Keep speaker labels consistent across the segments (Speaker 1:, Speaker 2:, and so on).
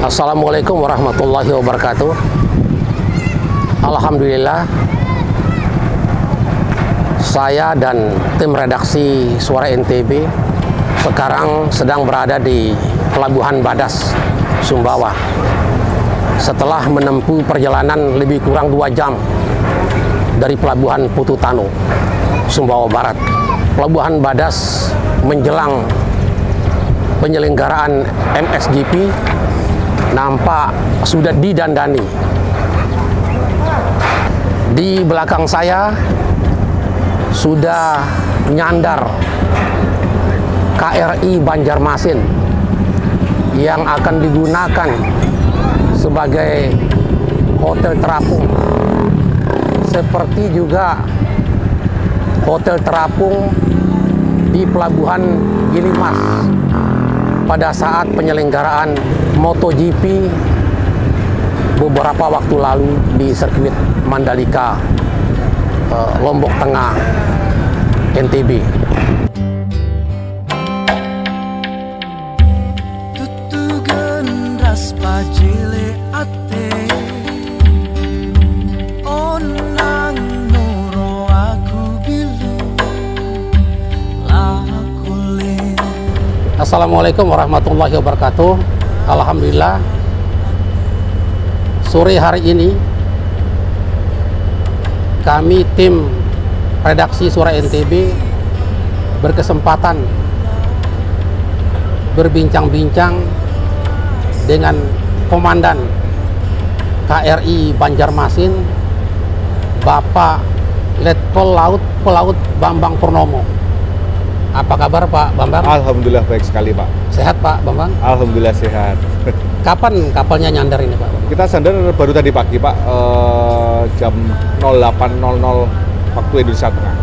Speaker 1: Assalamualaikum warahmatullahi wabarakatuh. Alhamdulillah, saya dan tim redaksi Suara NTB sekarang sedang berada di Pelabuhan Badas, Sumbawa. Setelah menempuh perjalanan lebih kurang 2 jam dari Pelabuhan Putu Tanu, Sumbawa Barat. Pelabuhan Badas menjelang penyelenggaraan MXGP nampak sudah didandani. Di belakang saya sudah nyandar KRI Banjarmasin yang akan digunakan sebagai hotel terapung, seperti juga hotel terapung di Pelabuhan Gilimas pada saat penyelenggaraan MotoGP beberapa waktu lalu di sirkuit Mandalika, Lombok Tengah, NTB. Assalamualaikum warahmatullahi wabarakatuh. Alhamdulillah, sore hari ini kami tim redaksi Suara NTB berkesempatan berbincang-bincang dengan Komandan KRI Banjarmasin, Bapak Letkol Laut Pelaut Bambang Purnomo. Apa kabar Pak Bambang?
Speaker 2: Alhamdulillah baik sekali Pak.
Speaker 1: Sehat Pak Bambang?
Speaker 2: Alhamdulillah sehat.
Speaker 1: Kapan kapalnya nyandar ini Pak?
Speaker 2: Kita sandar baru tadi pagi Pak, jam 08.00 waktu Indonesia Tengah.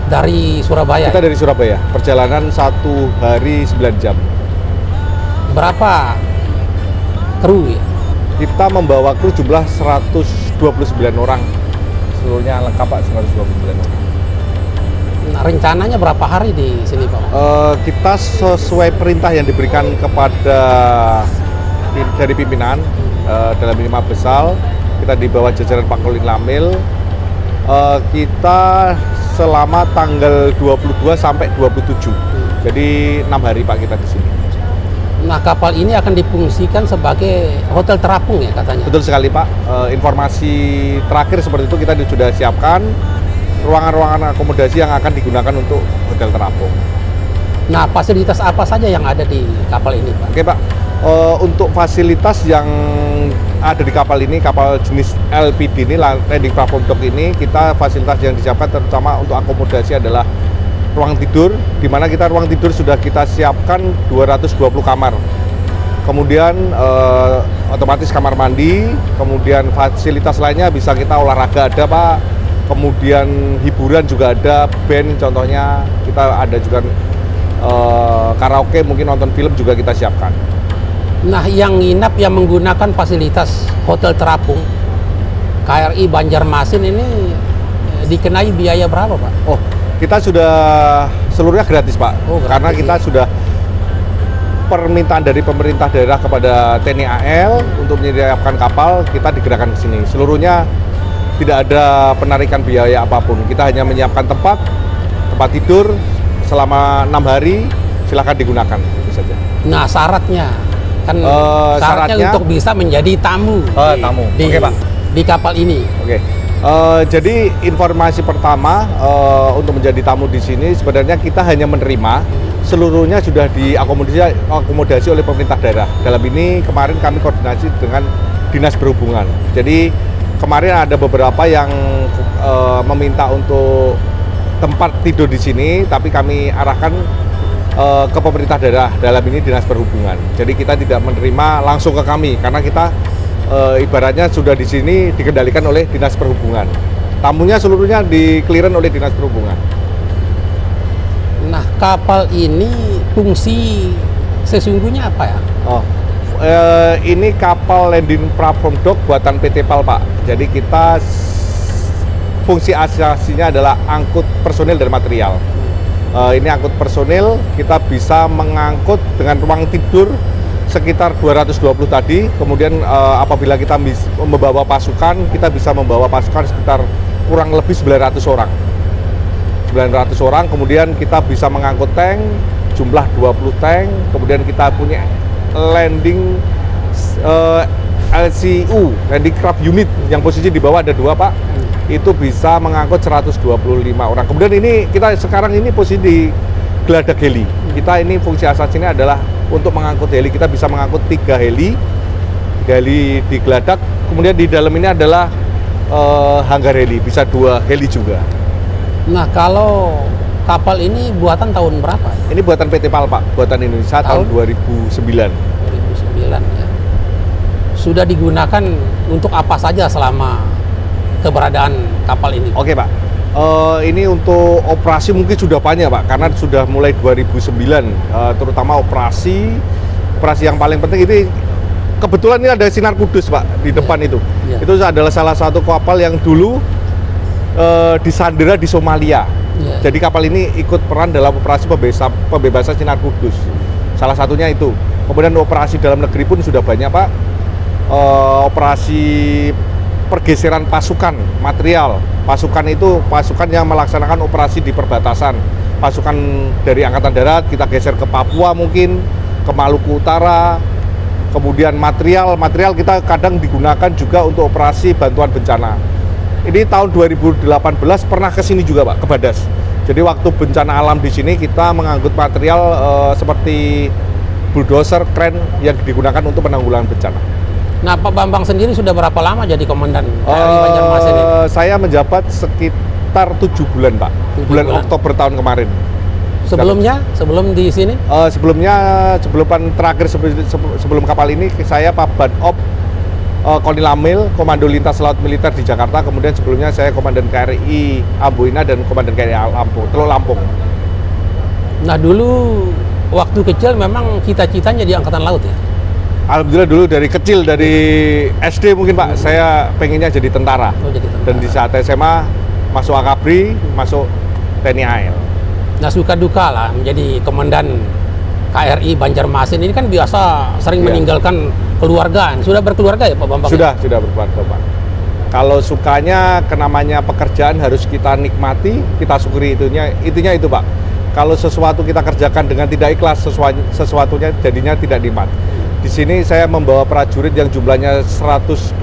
Speaker 1: Dari Surabaya?
Speaker 2: Kita dari Surabaya, perjalanan 1 hari 9 jam.
Speaker 1: Berapa kru ya?
Speaker 2: Kita membawa kru jumlah 129 orang. Seluruhnya lengkap Pak, 129 orang.
Speaker 1: Nah, rencananya berapa hari di sini Pak?
Speaker 2: Kita sesuai perintah yang diberikan kepada dari pimpinan dalam 5 besar, kita di bawah jajaran Pak Kolin Lamil. Kita selama tanggal 22 sampai 27. Jadi 6 hari Pak kita di sini.
Speaker 1: Nah, kapal ini akan difungsikan sebagai hotel terapung ya katanya?
Speaker 2: Betul sekali Pak. Informasi terakhir seperti itu kita sudah siapkan ruangan-ruangan akomodasi yang akan digunakan untuk hotel terapung.
Speaker 1: Nah, fasilitas apa saja yang ada di kapal ini Pak?
Speaker 2: Oke Pak, untuk fasilitas yang ada di kapal ini, kapal jenis LPD ini, landing platform dock ini, kita fasilitas yang disiapkan terutama untuk akomodasi adalah ruang tidur, di mana kita ruang tidur sudah kita siapkan 220 kamar. Kemudian otomatis kamar mandi, kemudian fasilitas lainnya bisa kita olahraga ada Pak. Kemudian hiburan juga ada, band contohnya, kita ada juga karaoke, mungkin nonton film juga kita siapkan.
Speaker 1: Nah, yang nginap yang menggunakan fasilitas hotel terapung KRI Banjarmasin ini dikenai biaya berapa Pak?
Speaker 2: Oh, kita sudah seluruhnya gratis Pak, karena kita sudah permintaan dari pemerintah daerah kepada TNI AL untuk menyediakan kapal, kita digerakkan ke sini. Seluruhnya tidak ada penarikan biaya apapun. Kita hanya menyiapkan tempat tidur selama 6 hari, silakan digunakan, itu saja.
Speaker 1: Nah, syaratnya kan syaratnya untuk bisa menjadi tamu
Speaker 2: Oke, Pak.
Speaker 1: Di kapal ini.
Speaker 2: Oke. Jadi informasi pertama untuk menjadi tamu di sini sebenarnya kita hanya menerima, seluruhnya sudah diakomodasi oleh pemerintah daerah. Dalam ini kemarin kami koordinasi dengan Dinas Perhubungan. Jadi kemarin ada beberapa yang meminta untuk tempat tidur di sini, tapi kami arahkan ke pemerintah daerah, dalam ini Dinas Perhubungan. Jadi kita tidak menerima langsung ke kami, karena kita ibaratnya sudah di sini dikendalikan oleh Dinas Perhubungan. Tamunya seluruhnya di-clearance oleh Dinas Perhubungan.
Speaker 1: Nah, kapal ini fungsi sesungguhnya apa ya?
Speaker 2: Ini kapal landing platform dock buatan PT PAL Pak. Jadi kita fungsi asasinya adalah angkut personil dan material. Ini angkut personil, kita bisa mengangkut dengan ruang tidur sekitar 220 tadi. Kemudian apabila kita membawa pasukan, kita bisa membawa pasukan sekitar kurang lebih 900 orang. 900 orang, kemudian kita bisa mengangkut tank, jumlah 20 tank, kemudian kita punya landing LCU, landing craft unit, yang posisi di bawah ada 2 Pak, itu bisa mengangkut 125 orang. Kemudian ini kita sekarang ini posisi di geladak heli. Kita ini fungsi asasinya adalah untuk mengangkut heli. Kita bisa mengangkut 3 heli di geladak. Kemudian di dalam ini adalah hanggar heli, bisa 2 heli juga.
Speaker 1: Nah, kalau kapal ini buatan tahun berapa?
Speaker 2: Ini buatan PT PAL Pak, buatan Indonesia tahun 2009.
Speaker 1: 2009 ya. Sudah digunakan untuk apa saja selama keberadaan kapal ini?
Speaker 2: Oke Pak, ini untuk operasi mungkin sudah banyak Pak, karena sudah mulai 2009, terutama operasi yang paling penting ini kebetulan ini ada Sinar Kudus Pak di depan itu. Itu adalah salah satu kapal yang dulu disandera di Somalia. Jadi kapal ini ikut peran dalam operasi pembebasan Sinar Kudus. Salah satunya itu. Kemudian operasi dalam negeri pun sudah banyak Pak. Operasi pergeseran pasukan material. Pasukan itu pasukan yang melaksanakan operasi di perbatasan. Pasukan dari Angkatan Darat kita geser ke Papua mungkin, ke Maluku Utara. Kemudian material kita kadang digunakan juga untuk operasi bantuan bencana. Ini tahun 2018 pernah ke sini juga Pak, ke Badas. Jadi waktu bencana alam di sini kita mengangkut material seperti bulldozer, kren yang digunakan untuk penanggulangan bencana.
Speaker 1: Nah, Pak Bambang sendiri sudah berapa lama jadi komandan KRI Banjarmasin ini?
Speaker 2: Saya menjabat sekitar 7 bulan Pak, bulan Oktober tahun kemarin.
Speaker 1: Sebelumnya, sebelum di sini?
Speaker 2: Sebelum kapal ini saya Pabat Op Kolonel Amil, Komando Lintas Laut Militer di Jakarta. Kemudian sebelumnya saya Komandan KRI Amboina dan Komandan KRI Teluk Lampung.
Speaker 1: Nah, dulu waktu kecil memang cita-citanya di Angkatan Laut ya?
Speaker 2: Alhamdulillah dulu dari kecil, dari SD mungkin Pak, saya pengennya jadi tentara.
Speaker 1: Oh, jadi tentara.
Speaker 2: Dan di saat SMA masuk Akabri, masuk TNI AL.
Speaker 1: Nah, suka duka lah menjadi komandan KRI Banjarmasin ini kan biasa sering meninggalkan keluarga. Sudah berkeluarga ya Pak Bambang?
Speaker 2: Sudah berkeluarga Pak. Kalau sukanya, namanya pekerjaan harus kita nikmati, kita syukuri itunya itu Pak. Kalau sesuatu kita kerjakan dengan tidak ikhlas, sesuatunya jadinya tidak nikmat. Di sini saya membawa prajurit yang jumlahnya 128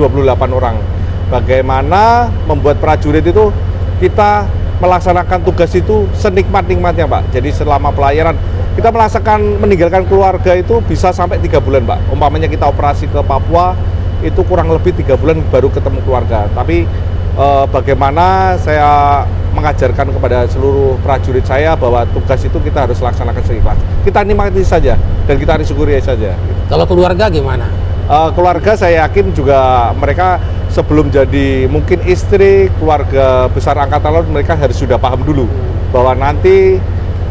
Speaker 2: orang. Bagaimana membuat prajurit itu kita melaksanakan tugas itu senikmat-nikmatnya Pak. Jadi selama pelayaran kita merasakan meninggalkan keluarga itu bisa sampai 3 bulan Pak. Umpamanya kita operasi ke Papua itu kurang lebih 3 bulan baru ketemu keluarga. Tapi bagaimana saya mengajarkan kepada seluruh prajurit saya bahwa tugas itu kita harus laksanakan seikhlas. Kita nikmati saja dan kita harus syukuri saja.
Speaker 1: Kalau keluarga gimana?
Speaker 2: Keluarga saya yakin juga mereka sebelum jadi mungkin istri, keluarga besar Angkatan Laut, mereka harus sudah paham dulu bahwa nanti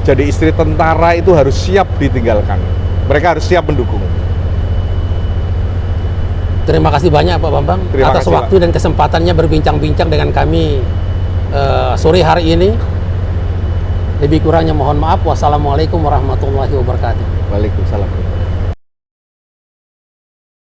Speaker 2: jadi istri tentara itu harus siap ditinggalkan. Mereka harus siap mendukung.
Speaker 1: Terima kasih banyak Pak Bambang atas waktu dan kesempatannya berbincang-bincang dengan kami sore hari ini. Lebih kurangnya mohon maaf. Wassalamualaikum warahmatullahi wabarakatuh.
Speaker 2: Waalaikumsalam.